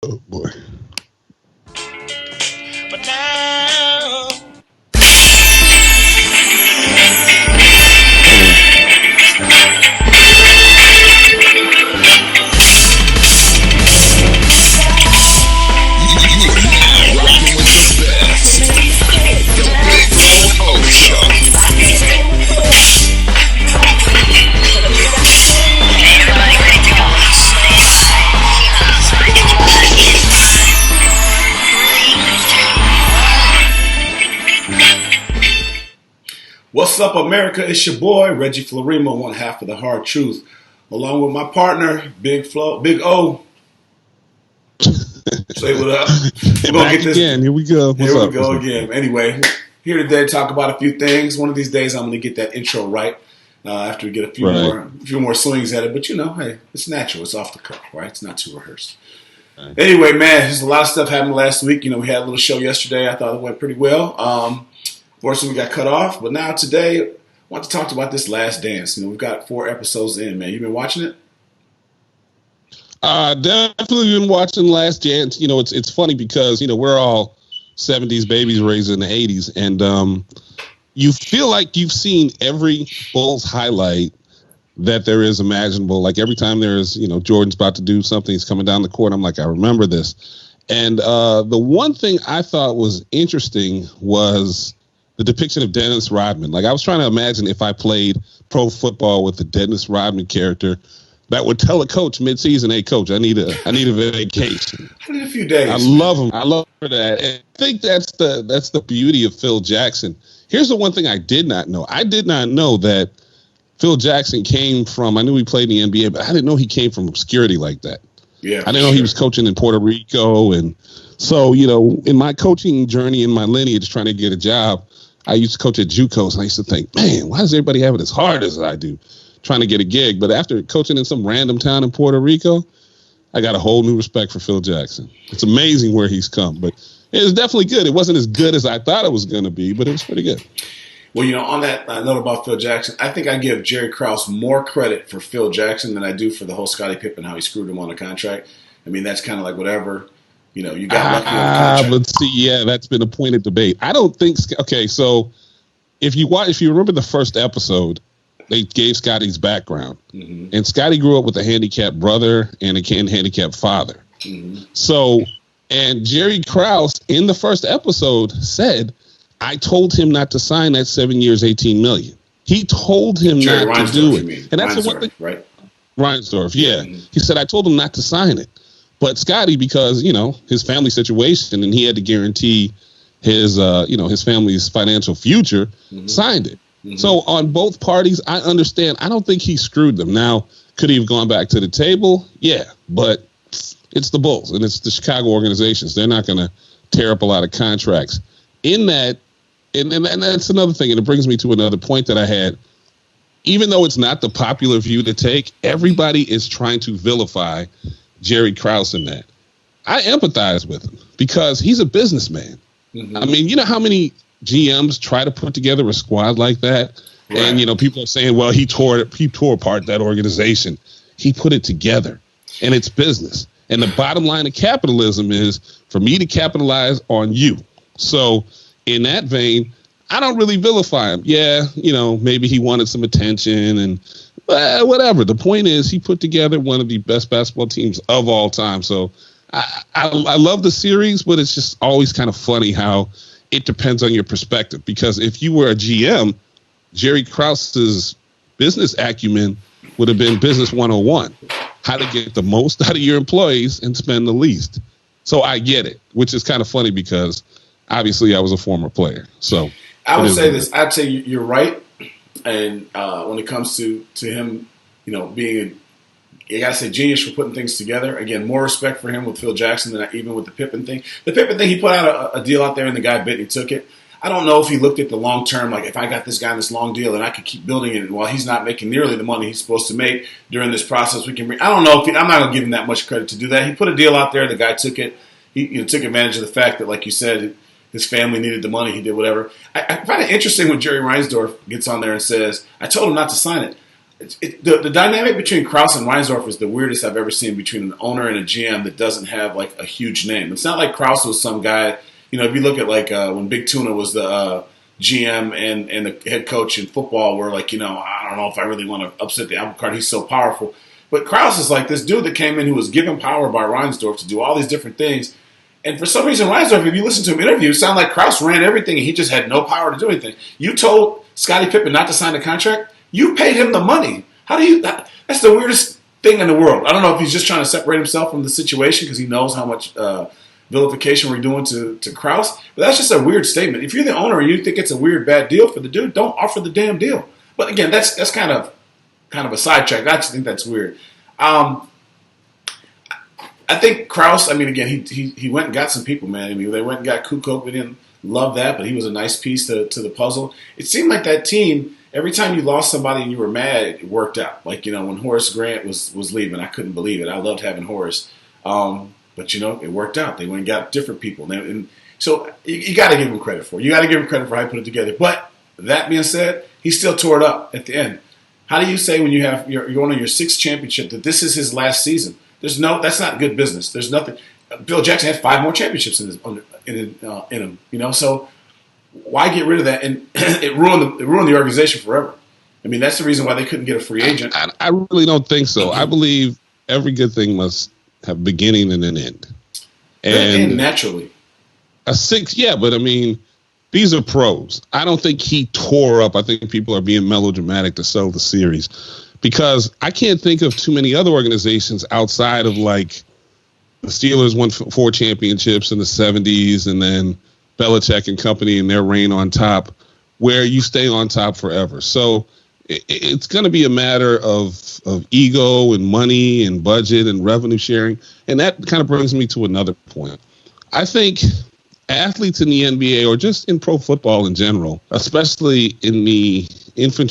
Oh boy. But now, You are now rocking with the best. The Big Flo O Show. What's up, America? It's your boy, Reggie Florimo, one half of the Hard Truth, along with my partner, Big O. Say what up. We're gonna Back get this again. Here we go. What's Here up? we go again. Anyway, here today to talk about a few things. One of these days, I'm gonna get that intro right after we get a few more swings at it. But hey, it's natural. It's off the cuff, right? It's not too rehearsed. Right. Anyway, man, there's a lot of stuff happened last week. We had a little show yesterday. I thought it went pretty well. Fortunately, we got cut off. But now today, I want to talk about this Last Dance. We've got 4 episodes in, man. You been watching it? Definitely been watching Last Dance. It's funny because we're all 70s babies raised in the 80s, and you feel like you've seen every Bulls highlight that there is imaginable. Like every time there's Jordan's about to do something, he's coming down the court. I'm like, I remember this. And the one thing I thought was interesting was the depiction of Dennis Rodman. Like I was trying to imagine if I played pro football with the Dennis Rodman character that would tell a coach mid-season, "Hey, coach, I need a vacation." I need a few days. I love him. I love that. And I think that's the beauty of Phil Jackson. Here's the one thing I did not know. I did not know that Phil Jackson came from. I knew he played in the NBA, but I didn't know he came from obscurity like that. Yeah, I didn't know he was coaching in Puerto Rico, and so in my coaching journey in my lineage, trying to get a job, I used to coach at JUCOs, and I used to think, man, why does everybody have it as hard as I do trying to get a gig? But after coaching in some random town in Puerto Rico, I got a whole new respect for Phil Jackson. It's amazing where he's come, but it was definitely good. It wasn't as good as I thought it was going to be, but it was pretty good. Well, on that note about Phil Jackson, I think I give Jerry Krause more credit for Phil Jackson than I do for the whole Scottie Pippen, how he screwed him on the contract. That's kind of like whatever. You got lucky on the contract. But see, that's been a point of debate. I don't think. Okay, so if you remember the first episode, they gave Scotty's background, and Scotty grew up with a handicapped brother and a handicapped father. So, and Jerry Krause in the first episode said, "I told him not to sign that 7 years, $18 million." He told him Jerry not Reinsdorf, to do it, and that's the one thing. Right? Reinsdorf, yeah. He said, "I told him not to sign it." But Scotty, because, his family situation and he had to guarantee his, his family's financial future, signed it. So on both parties, I understand. I don't think he screwed them. Now, could he have gone back to the table? Yeah, but it's the Bulls and it's the Chicago organizations. They're not going to tear up a lot of contracts. In that, and that's another thing, and it brings me to another point that I had. Even though it's not the popular view to take, everybody is trying to vilify Jerry Krause in that. I empathize with him because he's a businessman. I mean, you know how many GMs try to put together a squad like that? Right. And, people are saying, well, he tore apart that organization. He put it together, and it's business. And the bottom line of capitalism is for me to capitalize on you. So in that vein, I don't really vilify him. Yeah, maybe he wanted some attention and whatever. The point is he put together one of the best basketball teams of all time. So I love the series, but it's just always kind of funny how it depends on your perspective. Because if you were a GM, Jerry Krause's business acumen would have been business 101, how to get the most out of your employees and spend the least. So I get it, which is kind of funny because obviously I was a former player. So I would say this. I'd say you're right. And when it comes to him, being you got to say genius for putting things together. Again, more respect for him with Phil Jackson than even with the Pippen thing. The Pippen thing, he put out a deal out there and the guy bit and he took it. I don't know if he looked at the long term, like if I got this guy in this long deal and I could keep building it while he's not making nearly the money he's supposed to make during this process, I don't know if I'm not going to give him that much credit to do that. He put a deal out there. The guy took it. He took advantage of the fact that, like you said, his family needed the money. He did whatever. I find it interesting when Jerry Reinsdorf gets on there and says, I told him not to sign it. The dynamic between Krause and Reinsdorf is the weirdest I've ever seen between an owner and a GM that doesn't have like a huge name. It's not like Krause was some guy. If you look at like when Big Tuna was the GM and the head coach in football, where like I don't know if I really want to upset the apple cart. He's so powerful, but Krause is like this dude that came in who was given power by Reinsdorf to do all these different things. And for some reason, Reinsdorf, if you listen to him interview, it sounded like Krause ran everything and he just had no power to do anything. You told Scottie Pippen not to sign the contract. You paid him the money. How do you? That's the weirdest thing in the world. I don't know if he's just trying to separate himself from the situation because he knows how much vilification we're doing to Krause. But that's just a weird statement. If you're the owner and you think it's a weird, bad deal for the dude, don't offer the damn deal. But again, that's kind of a sidetrack. I just think that's weird. I think Krause. I mean, again, he went and got some people, man. I mean, they went and got Kukoc. We didn't love that, but he was a nice piece to the puzzle. It seemed like that team. Every time you lost somebody and you were mad, it worked out. Like, when Horace Grant was leaving, I couldn't believe it. I loved having Horace. But, it worked out. They went and got different people. And so you got to give him credit for it. You got to give him credit for how he put it together. But that being said, he still tore it up at the end. How do you say when you're going on your 6th championship that this is his last season? That's not good business. There's nothing. Bill Jackson had 5 more championships in him. So why get rid of that? And it ruined the organization forever. I mean, that's the reason why they couldn't get a free agent. I really don't think so. I believe every good thing must have a beginning and an end. And naturally. A 6, yeah, but I mean, these are pros. I don't think he tore up. I think people are being melodramatic to sell the series because I can't think of too many other organizations outside of like the Steelers won 4 championships in the 70s and then Belichick and company and their reign on top, where you stay on top forever. So it's going to be a matter of ego and money and budget and revenue sharing. And that kind of brings me to another point. I think athletes in the NBA or just in pro football in general, especially in the infant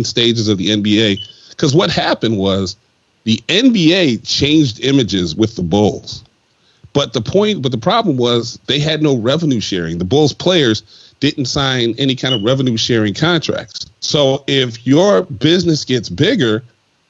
stages of the NBA, because what happened was the NBA changed images with the Bulls. But the problem was they had no revenue sharing. The Bulls players didn't sign any kind of revenue sharing contracts. So if your business gets bigger,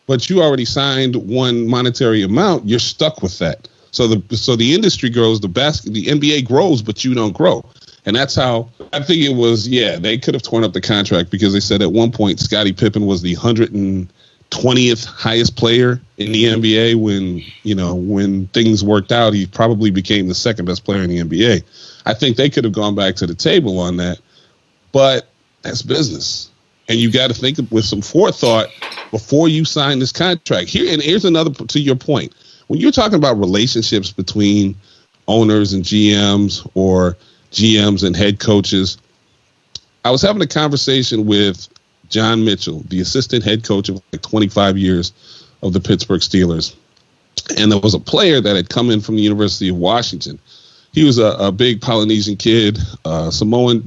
but you already signed one monetary amount, you're stuck with that. So the industry grows, the NBA grows, but you don't grow. And that's how I think it was. Yeah, they could have torn up the contract because they said at one point Scottie Pippen was the 120th highest player in the NBA. When things worked out, he probably became the second best player in the NBA. I think they could have gone back to the table on that, but that's business. And you got to think with some forethought before you sign this contract. Here's another to your point. When you're talking about relationships between owners and GMs or GMs and head coaches, I was having a conversation with John Mitchell, the assistant head coach of like 25 years of the Pittsburgh Steelers. And there was a player that had come in from the University of Washington. He was a big Polynesian kid, Samoan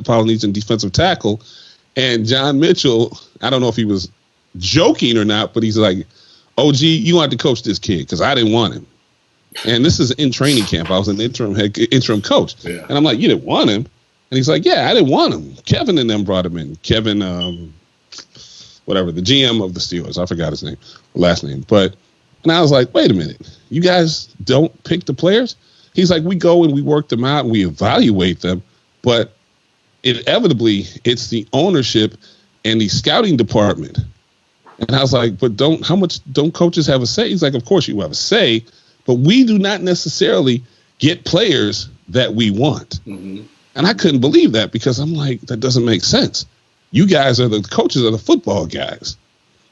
Polynesian defensive tackle. And John Mitchell, I don't know if he was joking or not, but he's like, OG, you want to coach this kid because I didn't want him. And this is in training camp. I was an interim coach. Yeah. And I'm like, you didn't want him? And he's like, yeah, I didn't want him. Kevin and them brought him in. Kevin, whatever, the GM of the Steelers. I forgot his last name. And I was like, wait a minute. You guys don't pick the players? He's like, we go and we work them out and we evaluate them. But inevitably, it's the ownership and the scouting department. And I was like, but don't coaches have a say? He's like, of course you have a say, but we do not necessarily get players that we want. Mm-hmm. And I couldn't believe that because I'm like, that doesn't make sense. You guys are the coaches of the football guys.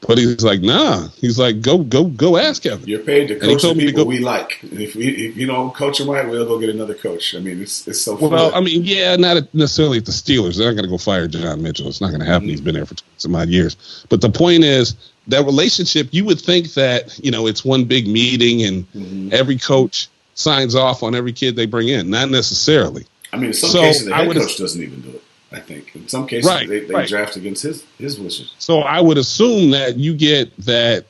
But he's like, nah. He's like, go ask Kevin. You're paid to coach the people we like. If you don't coach them right, we'll go get another coach. I mean, it's so fun. Well, I mean, yeah, not necessarily at the Steelers. They're not going to go fire John Mitchell. It's not going to happen. Mm-hmm. He's been there for some odd years. But the point is, that relationship, you would think that, it's one big meeting and mm-hmm. every coach signs off on every kid they bring in. Not necessarily. I mean, in some cases, the head coach doesn't even do it. I think in some cases they draft against his wishes. So I would assume that you get that,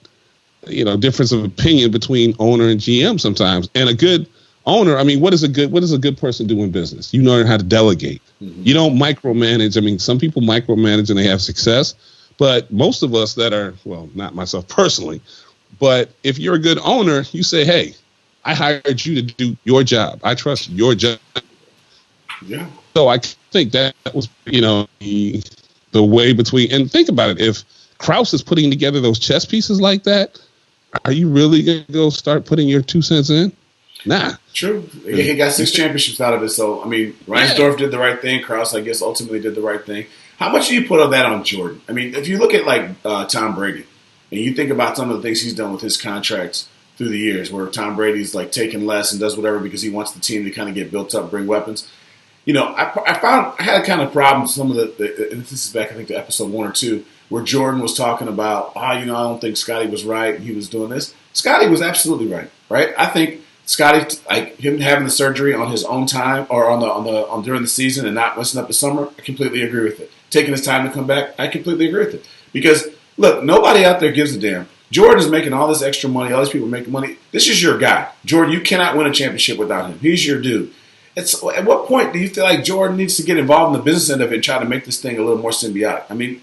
difference of opinion between owner and GM sometimes. And a good owner, I mean, what does a good person do in business? You learn how to delegate. Mm-hmm. You don't micromanage. I mean, some people micromanage and they have success, But most of us that are, well, not myself personally, but if you're a good owner, you say, hey, I hired you to do your job. I trust your job. Yeah. So I think that was, the way between, and think about it. If Krause is putting together those chess pieces like that, are you really going to go start putting your 2 cents in? Nah. True. He got 6 championships out of it. So, I mean, Reinsdorf did the right thing. Krause, I guess, ultimately did the right thing. How much do you put on that on Jordan? I mean, if you look at, like, Tom Brady, and you think about some of the things he's done with his contracts through the years, where Tom Brady's, like, taking less and does whatever because he wants the team to kind of get built up, bring weapons. I had a kind of problem with some of the and this is back, I think, to episode 1 or 2, where Jordan was talking about, I don't think Scotty was right and he was doing this. Scotty was absolutely right? I think Scotty, like him having the surgery on his own time or on during the season and not messing up the summer, I completely agree with it. Taking his time to come back, I completely agree with it. Because look, nobody out there gives a damn. Jordan is making all this extra money. All these people are making money. This is your guy, Jordan. You cannot win a championship without him. He's your dude. At what point do you feel like Jordan needs to get involved in the business end of it and try to make this thing a little more symbiotic? I mean,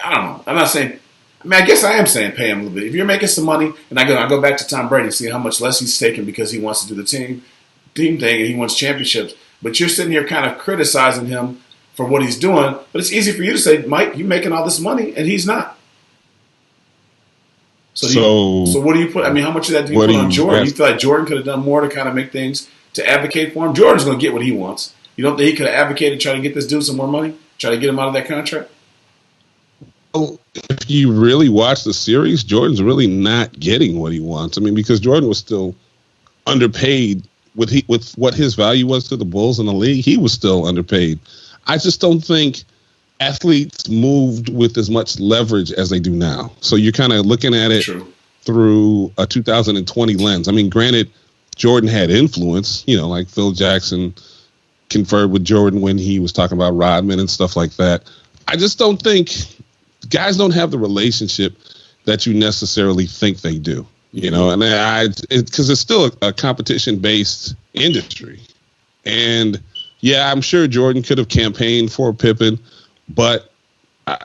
I don't know. I'm not saying. I mean, I guess I am saying pay him a little bit. If you're making some money, and I go back to Tom Brady and see how much less he's taking because he wants to do the team thing and he wants championships. But you're sitting here kind of criticizing him for what he's doing. But it's easy for you to say, Mike, you're making all this money, and he's not. So what do you put? I mean, how much of that do you put on Jordan? You feel like Jordan could have done more to kind of make things to advocate for him? Jordan's going to get what he wants. You don't think he could have advocated trying to get this dude some more money? Try to get him out of that contract? Well, if you really watch the series, Jordan's really not getting what he wants. I mean, because Jordan was still underpaid with what his value was to the Bulls in the league. He was still underpaid. I just don't think athletes moved with as much leverage as they do now. So you're kind of looking at it through a 2020 lens. I mean, granted, Jordan had influence, like Phil Jackson conferred with Jordan when he was talking about Rodman and stuff like that. I just don't think guys don't have the relationship that you necessarily think they do, and because it's still a competition-based industry. And yeah, I'm sure Jordan could have campaigned for Pippen, but I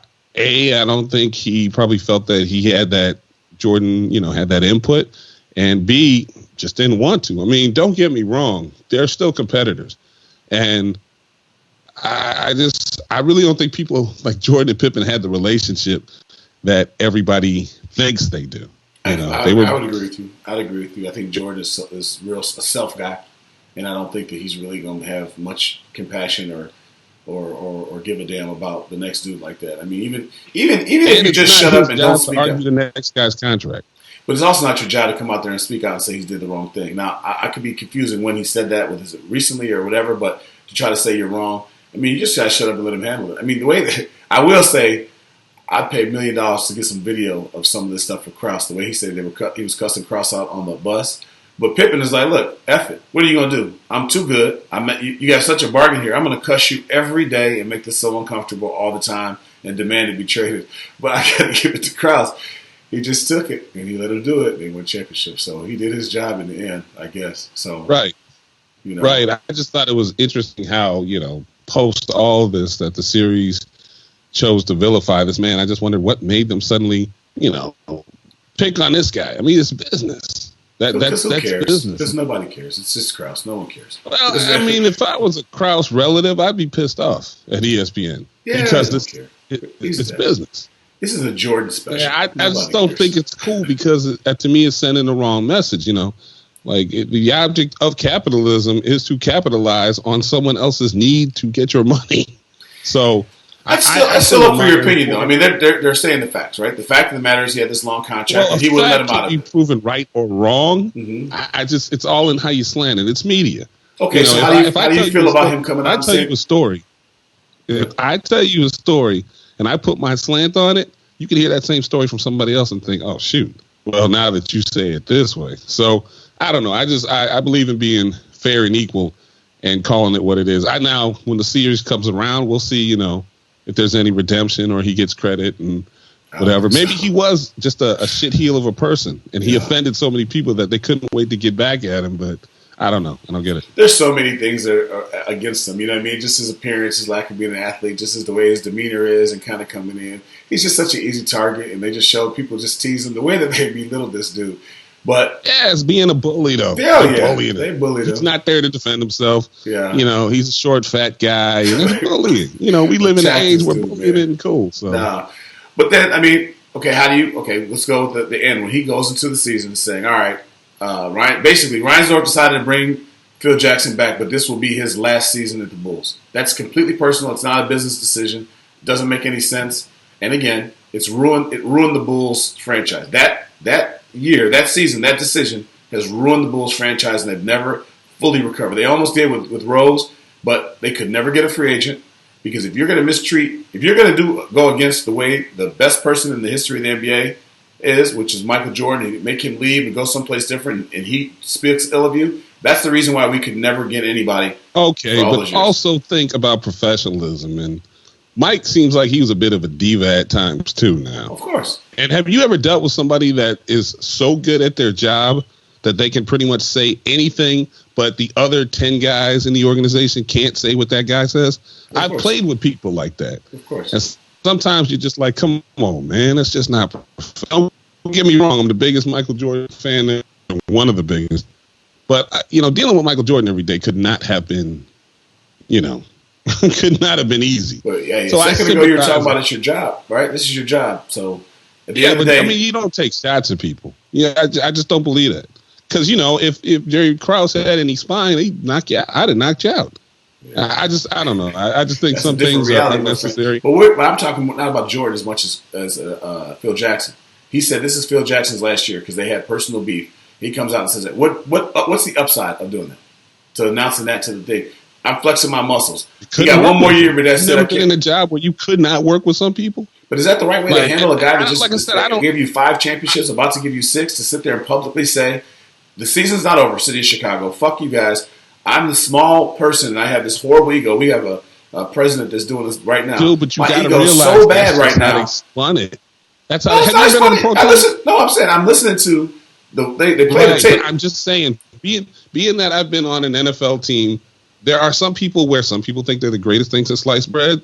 don't think he probably felt that he had that Jordan, had that input, and B, just didn't want to. I mean, don't get me wrong. They're still competitors. And I really don't think people like Jordan and Pippen had the relationship that everybody thinks they do. I would agree with you. I'd agree with you. I think Jordan is a self guy, and I don't think that he's really going to have much compassion or give a damn about the next dude like that. I mean, even if you just shut up and don't speak up. The next guy's contract. But it's also not your job to come out there and speak out and say he did the wrong thing. Now, I could be confusing when he said that, whether it's recently or whatever, but to try to say you're wrong, I mean, you just got to shut up and let him handle it. I mean, the way that I will say, I'd pay $1 million to get some video of some of this stuff for Krause. The way he said he was cussing Krause out on the bus. But Pippen is like, look, F it. What are you going to do? I'm too good. You got such a bargain here. I'm going to cuss you every day and make this so uncomfortable all the time and demand to be traded. But I got to give it to Krause. He just took it, and he let him do it, and he won championship. So he did his job in the end, I guess. So right. Right. I just thought it was interesting how, post all this, that the series chose to vilify this man. I just wondered what made them suddenly, pick on this guy. I mean, it's business. That's business. Because nobody cares. It's just Krause. No one cares. Well, I mean, if I was a Krause relative, I'd be pissed off at ESPN. Yeah, because it's business. This is a Jordan special. Yeah, I just don't think it's cool because to me it's sending the wrong message, Like the object of capitalism is to capitalize on someone else's need to get your money. So I still look for your opinion, though. I mean, they're saying the facts, right? The fact of the matter is he had this long contract, and he wouldn't let him out of it. Proven right or wrong, it's all in how you slant it. It's media. Okay, so how do you feel about him coming out? I tell you a story. If I tell you a story and I put my slant on it, you can hear that same story from somebody else and think, oh shoot. Well, now that you say it this way, so. I don't know. I believe in being fair and equal and calling it what it is. Now, when the series comes around, we'll see, if there's any redemption or he gets credit and whatever. Maybe he was just a shit heel of a person and he offended so many people that they couldn't wait to get back at him. But I don't know. I don't get it. There's so many things that are against him. You know what I mean? Just his appearance, his lack of being an athlete, just as the way his demeanor is and kind of coming in. He's just such an easy target, and they just show people just tease him the way that they belittle this dude. But yeah, it's being a bully though. They bullied him. He's not there to defend himself. Yeah, he's a short, fat guy, and it's bullying. We live in an age where bullying isn't cool. So, but then okay, let's go with the end when he goes into the season saying, all right, Ryan Zork decided to bring Phil Jackson back, but this will be his last season at the Bulls. That's completely personal. It's not a business decision. It doesn't make any sense. And again, it ruined the Bulls franchise. That year, that season, that decision has ruined the Bulls franchise, and they've never fully recovered. They almost did with Rose, but they could never get a free agent because if you're going to go against the way the best person in the history of the NBA is, which is Michael Jordan, and make him leave and go someplace different, and he speaks ill of you, that's the reason why we could never get anybody. Okay, but also think about professionalism. And Mike seems like he was a bit of a diva at times too now. Of course. And have you ever dealt with somebody that is so good at their job that they can pretty much say anything, but the other 10 guys in the organization can't say what that guy says? I've played with people like that. Of course. And sometimes you're just like, come on, man, that's just not. Don't get me wrong, I'm the biggest Michael Jordan fan there, one of the biggest. But, dealing with Michael Jordan every day could not have been, could not have been easy. But yeah, so a second ago you were talking about it's your job, right? This is your job. So at the end of the day, you don't take shots at people. Yeah, I just don't believe that. Because, if Jerry Krause had any spine, he'd knock you out. I'd have knocked you out. Yeah. I don't know. I just think some things are unnecessary. But I'm talking not about Jordan as much as Phil Jackson. He said this is Phil Jackson's last year because they had personal beef. He comes out and says that. What's the upside of doing that? To announcing that to the thing. I'm flexing my muscles. You got one more year, but that's never been in a job where you could not work with some people. But is that the right way to handle a guy that just like I said, I don't give you 5 championships, about to give you 6, to sit there and publicly say, the season's not over, City of Chicago. Fuck you guys. I'm the small person, and I have this horrible ego. We have a president that's doing this right now. Dude, but you got to realize so bad right now. That's how. Have you been on protest? I'm saying I'm listening to they play the tape. I'm just saying, being that I've been on an NFL team, there are some people where some people think they're the greatest thing since sliced bread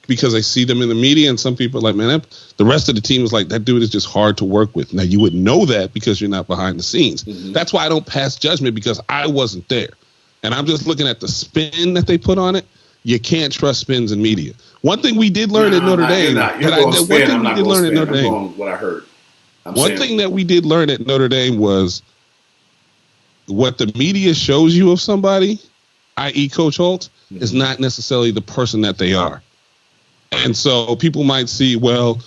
because they see them in the media, and some people are like, man, the rest of the team is like, that dude is just hard to work with. Now, you wouldn't know that because you're not behind the scenes. Mm-hmm. That's why I don't pass judgment, because I wasn't there. And I'm just looking at the spin that they put on it. You can't trust spins in media. One thing we did learn at Notre Dame. What I heard. One thing that we did learn at Notre Dame was what the media shows you of somebody, i.e. Coach Holt, is not necessarily the person that they are. And so people might see, well,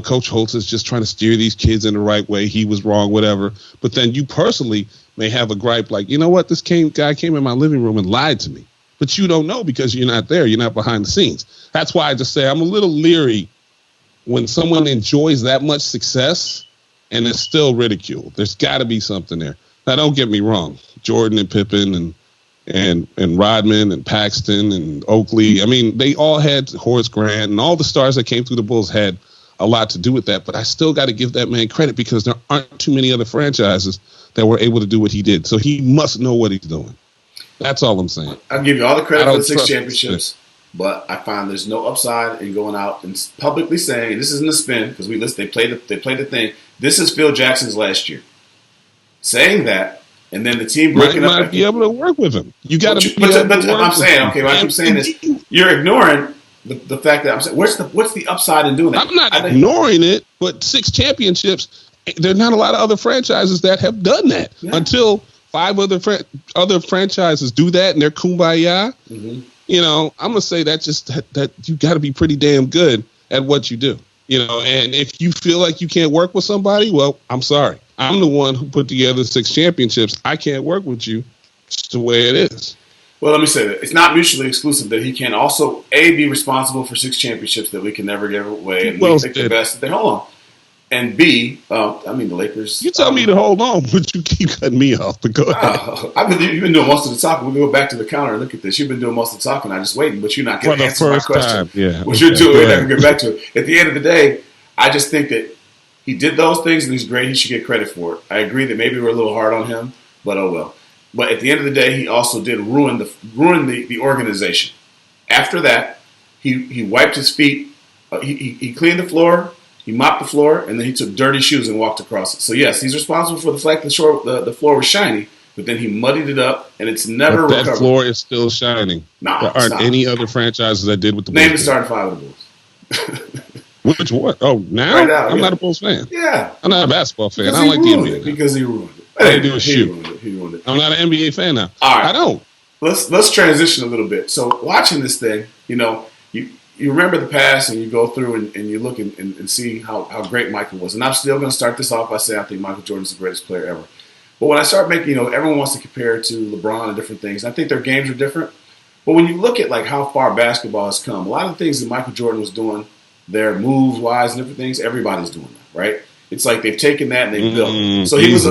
Coach Holtz is just trying to steer these kids in the right way. He was wrong, whatever. But then you personally may have a gripe like, you know what, this guy came in my living room and lied to me. But you don't know because you're not there. You're not behind the scenes. That's why I just say I'm a little leery when someone enjoys that much success and is still ridiculed. There's got to be something there. Now, don't get me wrong. Jordan and Pippen and Rodman and Paxton and Oakley. I mean, they all had Horace Grant, and all the stars that came through the Bulls had a lot to do with that. But I still got to give that man credit because there aren't too many other franchises that were able to do what he did. So he must know what he's doing. That's all I'm saying. I'll give you all the credit for the 6 championships, but I find there's no upside in going out and publicly saying, this isn't a spin, because they played the thing, this is Phil Jackson's last year. Saying that, and then the team breaking up. Might be able to work with him. You got to be able to work I'm saying, okay, what I'm saying is, you're ignoring the fact that I'm saying, what's the upside in doing that? I'm not ignoring it, but 6 championships, there are not a lot of other franchises that have done that until 5 other franchises do that and they're kumbaya. Mm-hmm. I'm gonna say that you got to be pretty damn good at what you do. And if you feel like you can't work with somebody, well, I'm sorry. I'm the one who put together 6 championships. I can't work with you. It's the way it is. Well, let me say that it's not mutually exclusive that he can also be responsible for 6 championships that we can never give away, and we think the best that they hold on. And B, the Lakers. You tell me to hold on, but you keep cutting me off. But go ahead. You've been doing most of the talking. We'll go back to the counter and look at this. You've been doing most of the talking. I'm just waiting, but you're not going to answer my question. Yeah. What you're doing, I can get back to it. At the end of the day, I just think that he did those things and he's great. He should get credit for it. I agree that maybe we're a little hard on him, but oh well. But at the end of the day, he also did ruin the organization. After that, he wiped his feet. He cleaned the floor. He mopped the floor, and then he took dirty shoes and walked across it. So yes, he's responsible for the fact the floor was shiny. But then he muddied it up, and it's never recovered. That floor is still shining. Nah, there aren't any other franchises that did with the Bulls. Name the starting five of the Bulls. Which one? Oh, now? Right now, I'm not a Bulls fan. Yeah. I'm not a basketball fan. Because I don't like the NBA. Because he ruined it. All they do is shoot. He ruined it. I'm not an NBA fan now. All right. I don't. Let's transition a little bit. So watching this thing, you remember the past and you go through and you look and see how great Michael was. And I'm still going to start this off by saying I think Michael Jordan's the greatest player ever. But when I start making, everyone wants to compare it to LeBron and different things. I think their games are different. But when you look at like how far basketball has come, a lot of the things that Michael Jordan was doing, their moves wise and different things, everybody's doing that, right? It's like they've taken that and they've built it. So he was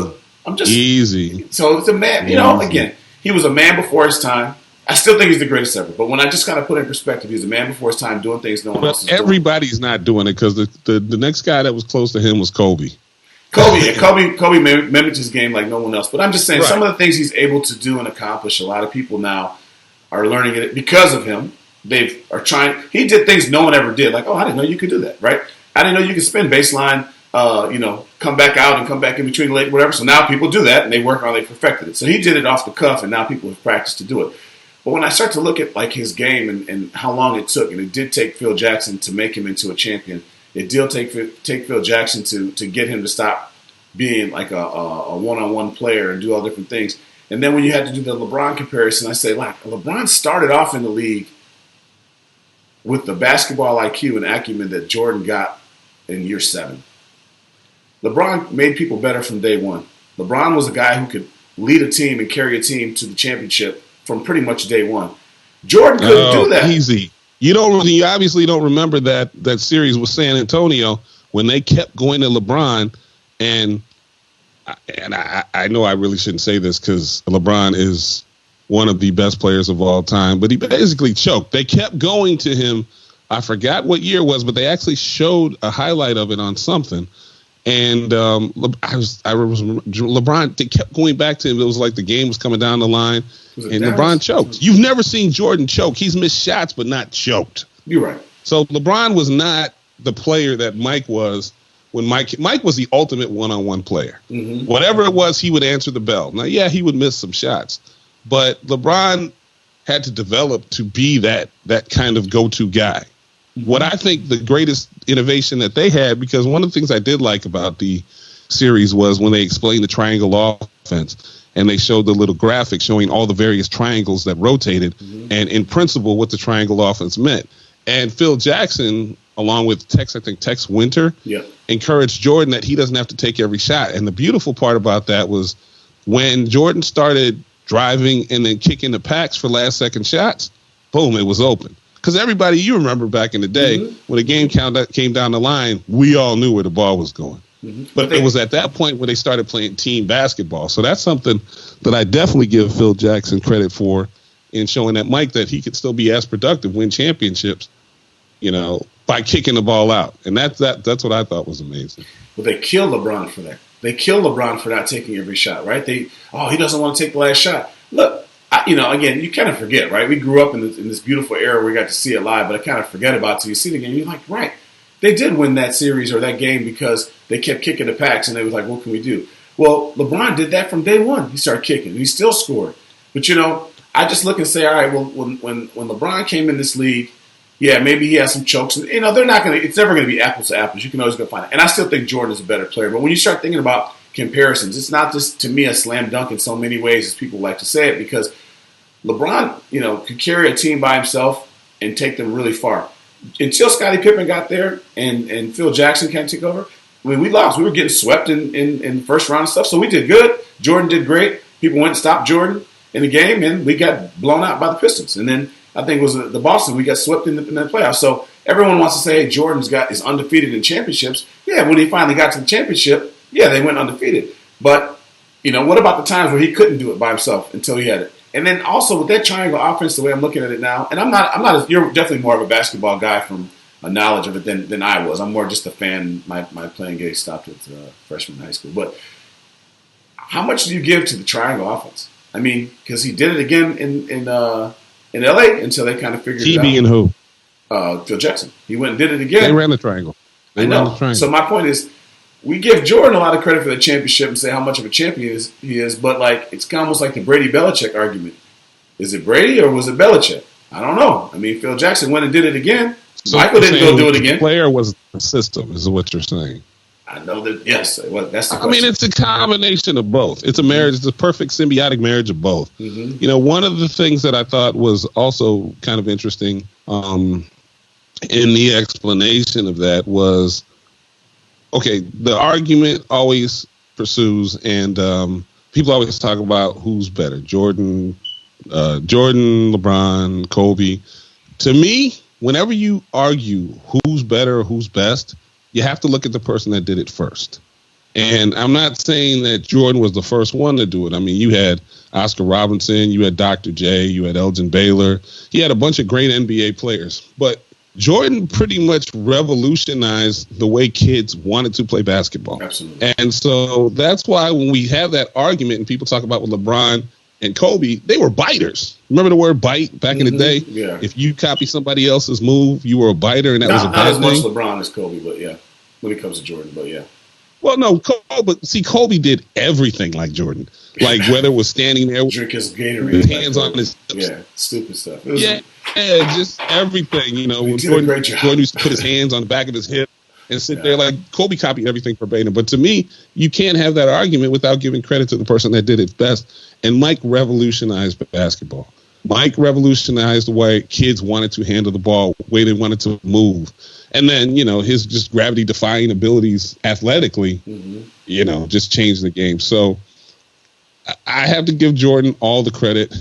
easy. So it's a man, again, he was a man before his time. I still think he's the greatest ever. But when I just kind of put it in perspective, he's a man before his time doing things no one else is doing. Everybody's not doing it because the next guy that was close to him was Kobe. Kobe mimicked his game like no one else. But I'm just saying, some of the things he's able to do and accomplish, a lot of people now are learning it because of him. He did things no one ever did. Like, I didn't know you could do that, right? I didn't know you could spin baseline, come back out and come back in between late, whatever. So now people do that and they work on it, they perfected it. So he did it off the cuff and now people have practiced to do it. But when I start to look at like his game and how long it took, and it did take Phil Jackson to make him into a champion. It did take Phil Jackson to get him to stop being like a one-on-one player and do all different things. And then when you had to do the LeBron comparison, I say, like, LeBron started off in the league with the basketball IQ and acumen that Jordan got in year 7. LeBron made people better from day one. LeBron was a guy who could lead a team and carry a team to the championship from pretty much day one. Jordan couldn't do that. Easy. You obviously don't remember that series with San Antonio when they kept going to LeBron, and I know I really shouldn't say this because LeBron is one of the best players of all time, but he basically choked. They kept going to him. I forgot what year it was, but they actually showed a highlight of it on something. And LeBron, they kept going back to him. It was like the game was coming down the line, and LeBron choked. You've never seen Jordan choke. He's missed shots, but not choked. You're right. So LeBron was not the player that Mike was when Mike was the ultimate one-on-one player. Mm-hmm. Whatever it was, he would answer the bell. Now, yeah, he would miss some shots, but LeBron had to develop to be that kind of go-to guy. What I think the greatest innovation that they had, because one of the things I did like about the series was when they explained the triangle offense and they showed the little graphic showing all the various triangles that rotated and in principle what the triangle offense meant. And Phil Jackson, along with Tex Winter, encouraged Jordan that he doesn't have to take every shot. And the beautiful part about that was when Jordan started driving and then kicking the packs for last second shots, boom, it was open. Because everybody, you remember back in the day, when the game came down the line, we all knew where the ball was going. But it was at that point where they started playing team basketball. So that's something that I definitely give Phil Jackson credit for in showing that Mike that he could still be as productive, win championships, by kicking the ball out. And that's what I thought was amazing. Well, they killed LeBron for that. They killed LeBron for not taking every shot, right? He doesn't want to take the last shot. Look. Again, you kind of forget, right? We grew up in this beautiful era where we got to see it live, but I kind of forget about it. So you see the game, you're like, right, they did win that series or that game because they kept kicking the packs, and they was like, what can we do? Well, LeBron did that from day one. He started kicking. He still scored. But, I just look and say, all right, well, when LeBron came in this league, yeah, maybe he has some chokes. And, they're not going to – it's never going to be apples to apples. You can always go find it. And I still think Jordan is a better player. But when you start thinking about comparisons, it's not just, to me, a slam dunk in so many ways as people like to say it, because LeBron, could carry a team by himself and take them really far. Until Scottie Pippen got there and Phil Jackson can't take over, we lost. We were getting swept in the first round and stuff, so we did good. Jordan did great. People went and stopped Jordan in the game, and we got blown out by the Pistons. And then I think it was the Boston. We got swept in the playoffs. So everyone wants to say, hey, Jordan's is undefeated in championships. Yeah, when he finally got to the championship, yeah, they went undefeated. But, what about the times where he couldn't do it by himself until he had it? And then also with that triangle offense, the way I'm looking at it now, and you're definitely more of a basketball guy from a knowledge of it than I was. I'm more just a fan. My playing days stopped at freshman in high school. But how much do you give to the triangle offense? I mean, because he did it again in L.A. until they kind of figured it out. TB and who? Phil Jackson. He went and did it They again. ran the triangle. I know. So my point is, we give Jordan a lot of credit for the championship and say how much of a champion he is, but like it's almost like the Brady Belichick argument. Is it Brady or was it Belichick? I don't know. I mean, Phil Jackson went and did it again. So Michael didn't go do it again. The player was the system, is what you're saying. I know that. Yes, well, that's the question. I mean, it's a combination of both. It's a marriage. It's a perfect symbiotic marriage of both. Mm-hmm. You know, one of the things that I thought was also kind of interesting in the explanation of that was, okay, the argument always pursues, and people always talk about who's better, Jordan, LeBron, Kobe. To me, whenever you argue who's better or who's best, you have to look at the person that did it first. And I'm not saying that Jordan was the first one to do it. I mean, you had Oscar Robinson, you had Dr. J, you had Elgin Baylor. He had a bunch of great NBA players. But Jordan pretty much revolutionized the way kids wanted to play basketball. Absolutely. And so that's why when we have that argument and people talk about with LeBron and Kobe, they were biters. Remember the word bite back in the day? Yeah. If you copy somebody else's move, you were a biter, and that was a Not bad as much thing. LeBron as Kobe, but yeah, when it comes to Jordan, but yeah. Well, no, Kobe did everything like Jordan. Like whether it was standing there with Drink his Gatorade, his hands on his hips. yeah, stupid stuff. Yeah, just everything. You know, when did a great job. Jordan used to put his hands on the back of his hip and sit there like Kobe copied everything verbatim. But to me, you can't have that argument without giving credit to the person that did it best. And Mike revolutionized basketball. Mike revolutionized the way kids wanted to handle the ball, the way they wanted to move. And then, you know, his just gravity-defying abilities athletically, you know, just changed the game. So I have to give Jordan all the credit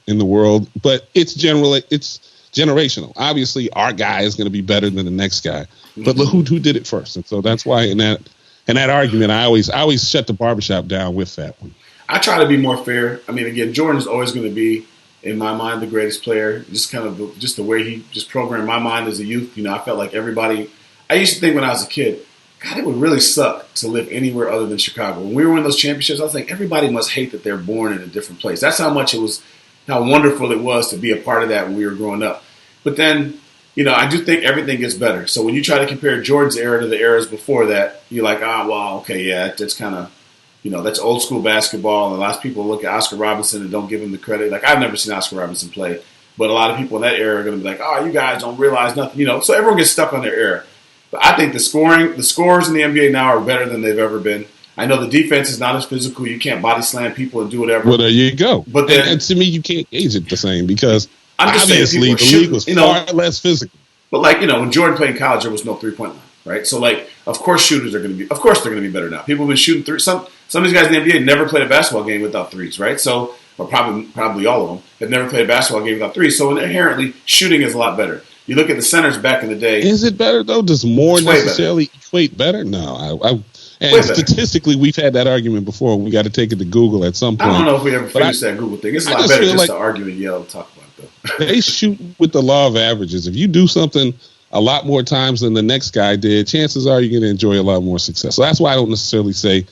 in the world, but it's generational. Obviously, our guy is going to be better than the next guy. But look who did it first. And so that's why in that argument, I always shut the barbershop down with that one. I try to be more fair. I mean, again, Jordan is always going to be, in my mind, the greatest player. Just kind of just the way he just programmed my mind as a youth. You know, I felt like everybody. I used to think when I was a kid, God, it would really suck to live anywhere other than Chicago. When we were winning those championships, I was like, everybody must hate that they're born in a different place. That's how much it was, how wonderful it was to be a part of that when we were growing up. But then, you know, I do think everything gets better. So when you try to compare Jordan's era to the eras before that, you're like, okay, yeah, that's kind of. You know, that's old school basketball, and a lot of people look at Oscar Robinson and don't give him the credit. Like, I've never seen Oscar Robinson play, but a lot of people in that era are going to be like, oh, you guys don't realize nothing. You know, so everyone gets stuck on their era. But I think the scores in the NBA now are better than they've ever been. I know the defense is not as physical. You can't body slam people and do whatever. Well, there you go. But then, and to me, you can't gauge it the same because I'm just obviously the league was far less physical. But, like, you know, when Jordan played in college, there was no three-point line, right? So, like, of course shooters are going to be – of course they're going to be better now. People have been shooting three – some of these guys in the NBA never played a basketball game without threes, right? So – or probably all of them have never played a basketball game without threes. So, inherently, shooting is a lot better. You look at the centers back in the day. Is it better, though? Does more necessarily equate better? No. And statistically, we've had that argument before. We got to take it to Google at some point. I don't know if we ever finished that Google thing. It's a lot better just to argue and yell and talk about it, though. They shoot with the law of averages. If you do something a lot more times than the next guy did, chances are you're going to enjoy a lot more success. So that's why I don't necessarily say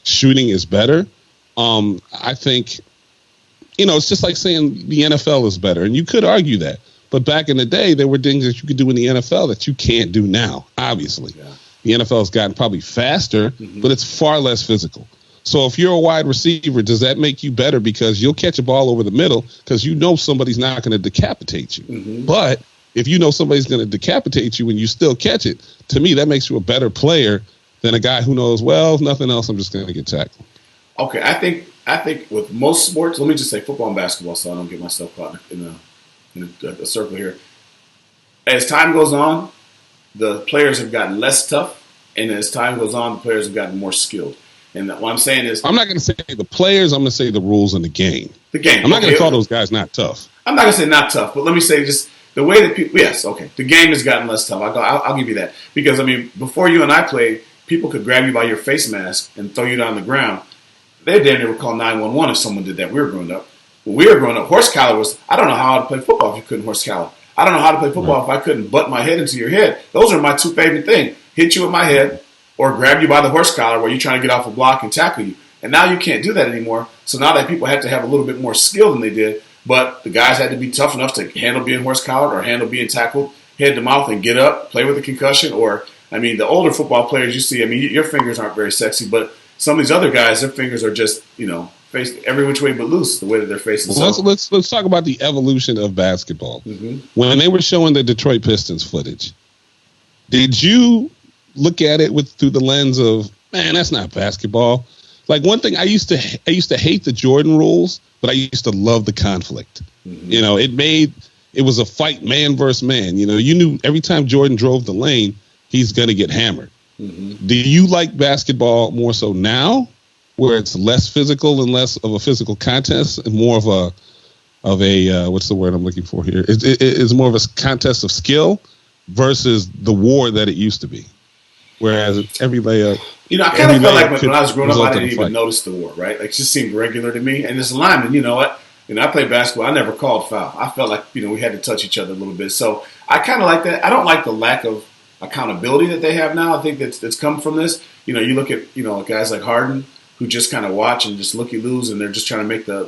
shooting is better. I think, you know, it's just like saying the NFL is better. And you could argue that. But back in the day, there were things that you could do in the NFL that you can't do now, obviously. Yeah. The NFL has gotten probably faster, but it's far less physical. So if you're a wide receiver, does that make you better because you'll catch a ball over the middle because you know somebody's not going to decapitate you. But if you know somebody's going to decapitate you and you still catch it, to me, that makes you a better player than a guy who knows, well, if nothing else, I'm just going to get tackled. Okay, I think with most sports, let me just say football and basketball so I don't get myself caught in a circle here. As time goes on, the players have gotten less tough, and as time goes on, the players have gotten more skilled. And what I'm saying is, I'm not going to say the players. I'm going to say the rules in the game. The game. I'm not going to call those guys not tough. I'm not going to say not tough, but let me say just the way that people. Yes, okay. The game has gotten less tough. I'll give you that because I mean, before you and I played, people could grab you by your face mask and throw you down the ground. They damn near would call 911 if someone did that. We were growing up. When we were growing up, horse collar was. I don't know how to play football if you couldn't horse collar. I don't know how to play football if I couldn't butt my head into your head. Those are my two favorite things: hit you with my head or grab you by the horse collar where you're trying to get off a block and tackle you. And now you can't do that anymore. So now that people have to have a little bit more skill than they did, but the guys had to be tough enough to handle being horse collared or handle being tackled head to mouth and get up, play with a concussion. Or, I mean, the older football players you see, I mean, your fingers aren't very sexy, but some of these other guys, their fingers are just, faced every which way but loose, the way that they're facing. Well, let's talk about the evolution of basketball. Mm-hmm. When they were showing the Detroit Pistons footage, did you look at it through the lens of, man, that's not basketball? Like, one thing, I used to hate the Jordan rules, but I used to love the conflict. Mm-hmm. It was a fight, man versus man. You knew every time Jordan drove the lane, he's going to get hammered. Mm-hmm. Do you like basketball more so now, where it's less physical and less of a physical contest and more of a what's the word I'm looking for here? It's more of a contest of skill versus the war that it used to be. Whereas every layup, I kind of felt like when I was growing up, I didn't even notice the war, right? Like, it just seemed regular to me. And as a lineman, you know what? I played basketball. I never called foul. I felt like, we had to touch each other a little bit. So I kind of like that. I don't like the lack of accountability that they have now. I think that's come from this. You look at, guys like Harden who just kind of watch and just look you lose, and they're just trying to make the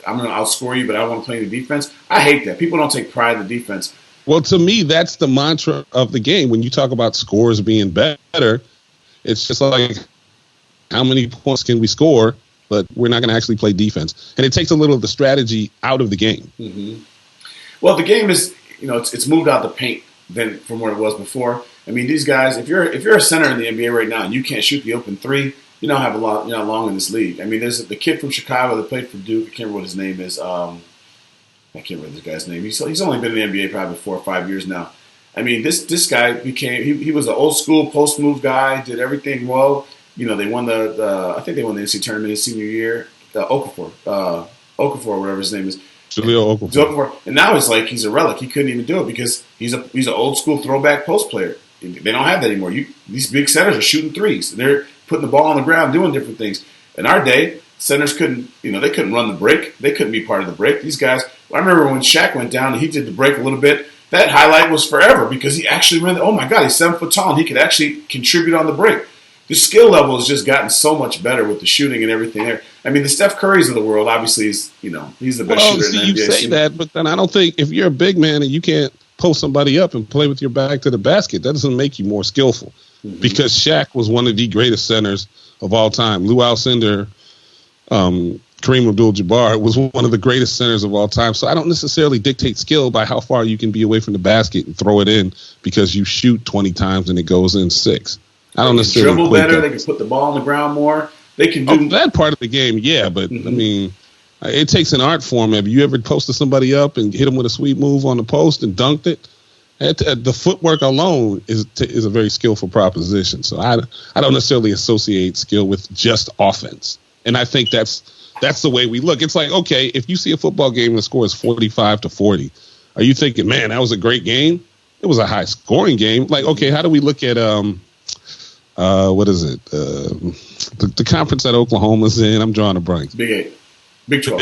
I'm going to outscore you, but I don't want to play any defense. I hate that. People don't take pride in the defense. Well, to me, that's the mantra of the game. When you talk about scores being better, it's just like, how many points can we score? But we're not going to actually play defense. And it takes a little of the strategy out of the game. Mm-hmm. Well, the game is, it's moved out the paint from where it was before. I mean, these guys, if you're a center in the NBA right now and you can't shoot the open three, you don't have a lot, you're not long in this league. I mean, there's the kid from Chicago that played for Duke. I can't remember what his name is. I can't remember this guy's name. He's only been in the NBA probably 4 or 5 years now. I mean, this guy he was an old school post move guy, did everything well. They won I think they won the NCAA tournament his senior year. Okafor, whatever his name is. Jahlil Okafor. And now it's like he's a relic. He couldn't even do it because he's an old school throwback post player. They don't have that anymore. These big centers are shooting threes. They're putting the ball on the ground, doing different things. In our day, centers couldn't, they couldn't run the break. They couldn't be part of the break. These guys, I remember when Shaq went down and he did the break a little bit. That highlight was forever because he actually ran. Oh my God, he's 7 foot tall and he could actually contribute on the break. The skill level has just gotten so much better with the shooting and everything there. I mean, the Steph Currys of the world, obviously, he's the best shooter in the NBA. You say that, but then I don't think if you're a big man and you can't post somebody up and play with your back to the basket, that doesn't make you more skillful. Mm-hmm. Because Shaq was one of the greatest centers of all time. Lou Alcindor, Kareem Abdul-Jabbar was one of the greatest centers of all time. So I don't necessarily dictate skill by how far you can be away from the basket and throw it in because you shoot 20 times and it goes in 6. I don't necessarily dribble better. They can put the ball on the ground more. They can do that part of the game, yeah. But I mean, it takes an art form. Have you ever posted somebody up and hit them with a sweep move on the post and dunked it? The footwork alone is a very skillful proposition. So I don't necessarily associate skill with just offense. And I think that's the way we look. It's like, okay, if you see a football game and the score is 45-40, are you thinking, man, that was a great game? It was a high scoring game. Like, okay, how do we look at what is it? The conference that Oklahoma's in. I'm drawing a blank. Big 8. Big 12.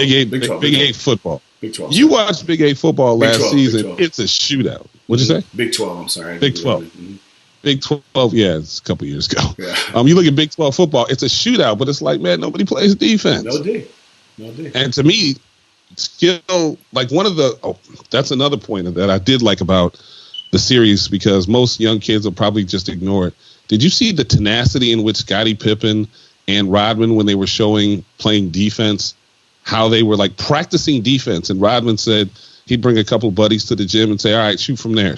Big 8 football. Big 12. You watched Big 8 football last season. It's a shootout. What'd you say? Big 12, I'm sorry. Big 12. Mm-hmm. Big 12, yeah, it's a couple years ago. Yeah. You look at Big 12 football, it's a shootout, but it's like, man, nobody plays defense. No D. And to me, skill, like that's another point that I did like about the series because most young kids will probably just ignore it. Did you see the tenacity in which Scottie Pippen and Rodman, when they were playing defense, how they were like practicing defense? And Rodman said he'd bring a couple of buddies to the gym and say, all right, shoot from there.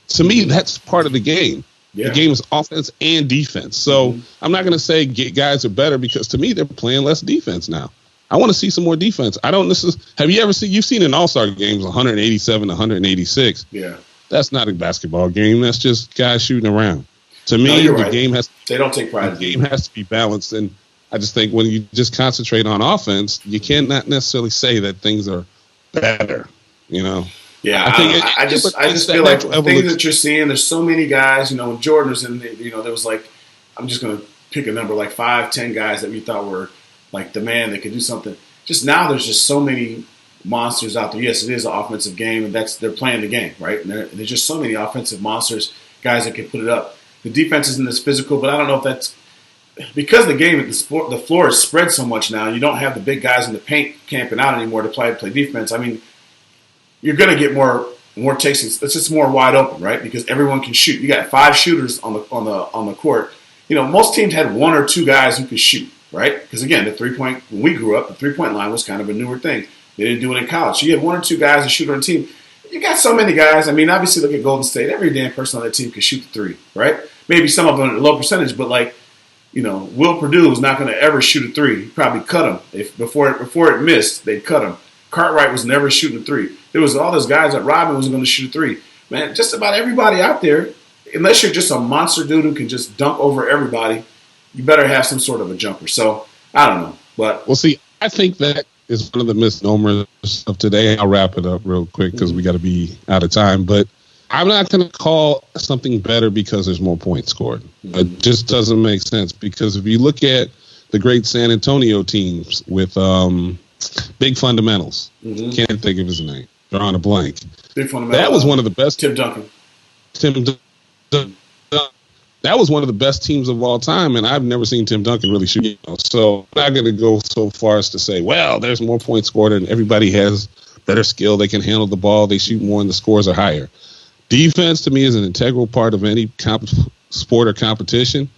To me, that's part of the game. Yeah. The game is offense and defense. So I'm not going to say guys are better because to me, they're playing less defense now. I want to see some more defense. Have you ever you've seen in All-Star games 187, 186. Yeah. That's not a basketball game. That's just guys shooting around. To me, game they don't take pride. The game has to be balanced. And I just think when you just concentrate on offense, you cannot necessarily say that things are better, Yeah, I just feel like the things that you're seeing, there's so many guys, when Jordan was in, there was like, I'm just going to pick a number, like 5, 10 guys that we thought were like the man that could do something. Just now there's just so many monsters out there. Yes, it is an offensive game, and they're playing the game, right? And there's just so many offensive monsters, guys that can put it up. The defense isn't as physical, but I don't know if because the floor is spread so much now, you don't have the big guys in the paint camping out anymore to play defense. I mean, you're going to get more takes. It's just more wide open, right? Because everyone can shoot. You got 5 shooters on the court. You know, most teams had 1 or 2 guys who could shoot, right? Because again, when we grew up, the 3-point line was kind of a newer thing. They didn't do it in college. So you had 1 or 2 guys to shoot on a team. You got so many guys. I mean, obviously, look at Golden State. Every damn person on that team can shoot the 3, right? Maybe some of them at a low percentage, but like, you know, Will Purdue is not going to ever shoot a 3. He'd probably cut him. If before it missed, they'd cut him. Cartwright was never shooting a 3. There was all those guys that Robin wasn't going to shoot a 3. Man, just about everybody out there, unless you're just a monster dude who can just dunk over everybody, you better have some sort of a jumper. So, I don't know. But well, see, I think that is one of the misnomers of today. I'll wrap it up real quick because we got to be out of time. But I'm not going to call something better because there's more points scored. It just doesn't make sense because if you look at the great San Antonio teams with big fundamentals, can't think of his name, drawing a blank. Big fundamental. That was one of the best. Tim Duncan. That was one of the best teams of all time, and I've never seen Tim Duncan really shoot. So I'm not going to go so far as to say, well, there's more points scored and everybody has better skill. They can handle the ball. They shoot more and the scores are higher. Defense, to me, is an integral part of any sport or competition.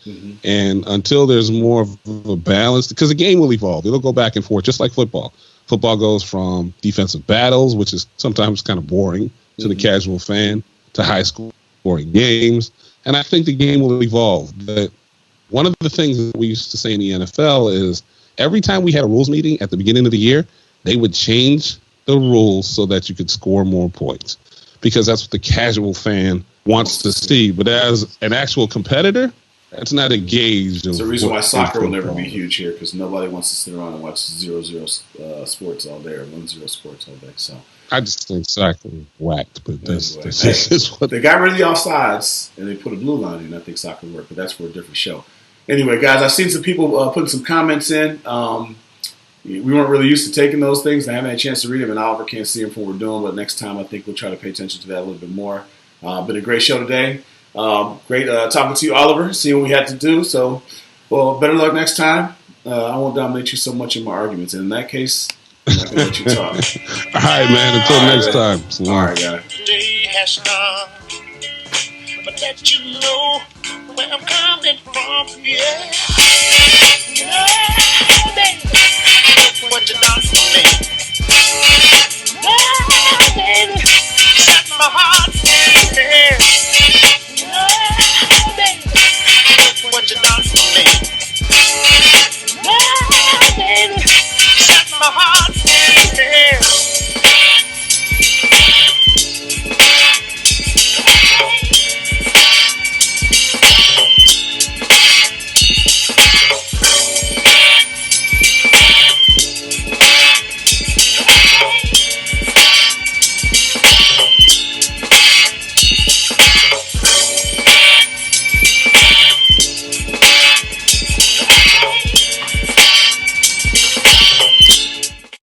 And until there's more of a balance, because the game will evolve. It'll go back and forth, just like football. Football goes from defensive battles, which is sometimes kind of boring to the casual fan, to high-scoring games. And I think the game will evolve. But one of the things that we used to say in the NFL is every time we had a rules meeting at the beginning of the year, they would change the rules so that you could score more points, because that's what the casual fan wants to see. But as an actual competitor, that's not a gauge. It's the reason why soccer will never be huge here, because nobody wants to sit around and watch 0-0 sports all day or 1-0 sports all day. So I just think soccer is whacked, but that's just what they got rid of the offsides and they put a blue line in. I think soccer worked, but that's for a different show. Anyway, guys, I've seen some people putting some comments in. We weren't really used to taking those things. I haven't had a chance to read them, and Oliver can't see them from what we're doing. But next time, I think we'll try to pay attention to that a little bit more. Been a great show today. Great talking to you, Oliver, seeing what we had to do. So, well, better luck next time. I won't dominate you so much in my arguments. And in that case, I'm not going to let you talk. All right, man. Until next time. All right, guys. Day has come, but let you know where I'm coming from. Yeah, baby, what you done for me.